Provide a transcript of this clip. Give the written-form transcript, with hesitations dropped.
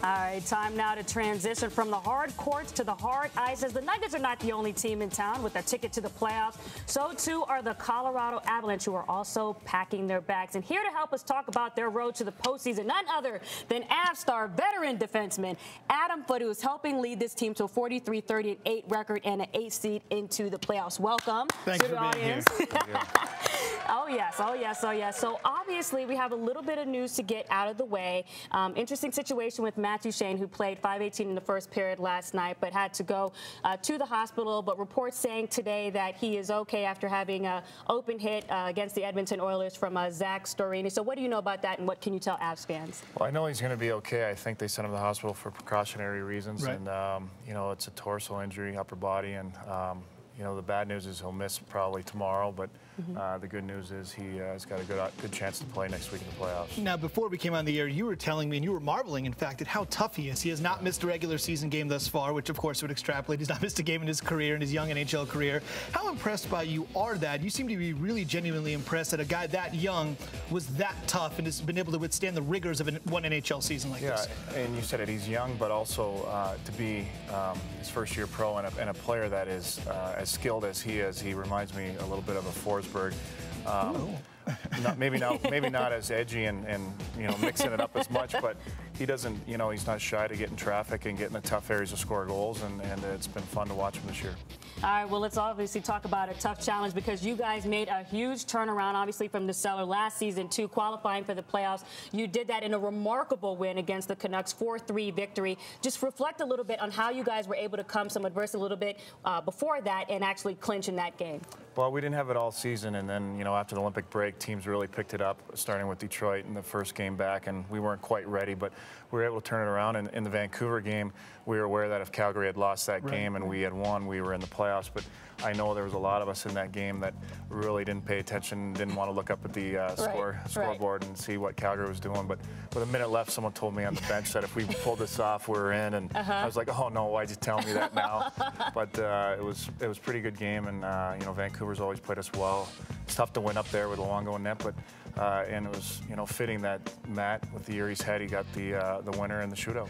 All right, time now to transition from the hard courts to the hard ice, as the Nuggets are not the only team in town with a ticket to the playoffs. So too are the Colorado Avalanche, who are also packing their bags. And here to help us talk about their road to the postseason, none other than Avs star veteran defenseman Adam Foote, who is helping lead this team to a 43-30-8 record and an 8 seed into the playoffs. Welcome Thanks to the audience. Oh, yes. Oh, yes. Oh, yes. So, obviously, we have a little bit of news to get out of the way. Interesting situation with Matthew Shane, who played 5:18 in the first period last night, but had to go to the hospital. But reports saying today that he is okay after having an open hit against the Edmonton Oilers from Zach Storini. So, what do you know about that, and what can you tell Avs fans? Well, I know he's going to be okay. I think they sent him to the hospital for precautionary reasons. Right. And, you know, it's a torso injury, upper body, and you know, the bad news is he'll miss probably tomorrow, but the good news is he has got a good chance to play next week in the playoffs. Now, before we came on the air, you were telling me, and you were marveling, in fact, at how tough he is. He has not missed a regular season game thus far, which, of course, would extrapolate. He's not missed a game in his career, in his young NHL career. How impressed by you are that? You seem to be really genuinely impressed that a guy that young was that tough and has been able to withstand the rigors of one NHL season like this. Yeah, and you said it, he's young, but also to be his first-year pro and a player that is as skilled as he is. He reminds me a little bit of a Forsberg. Maybe not as edgy and you know, mixing it up as much, but he doesn't, you know, he's not shy to get in traffic and get in the tough areas to score goals, and it's been fun to watch him this year. All right, well, let's obviously talk about a tough challenge, because you guys made a huge turnaround, obviously, from the cellar last season to qualifying for the playoffs. You did that in a remarkable win against the Canucks, 4-3 victory. Just reflect a little bit on how you guys were able to come some adversity a little bit before that and actually clinch in that game. Well, we didn't have it all season, and then, you know, after the Olympic break, teams really picked it up, starting with Detroit in the first game back, and we weren't quite ready, but we were able to turn it around. And in the Vancouver game, we were aware that if Calgary had lost that game and we had won, we were in the playoffs. But I know there was a lot of us in that game that really didn't pay attention, didn't want to look up at the scoreboard and see what Calgary was doing. But with a minute left, someone told me on the bench that if we pulled this off, we were in. And I was like, oh no, why'd you tell me that now? But it was a pretty good game, and you know, Vancouver's always played us well. It's tough to win up there with a long going net, but and it was, you know, fitting that Matt, with the year he's had, he got the winner in the shootout.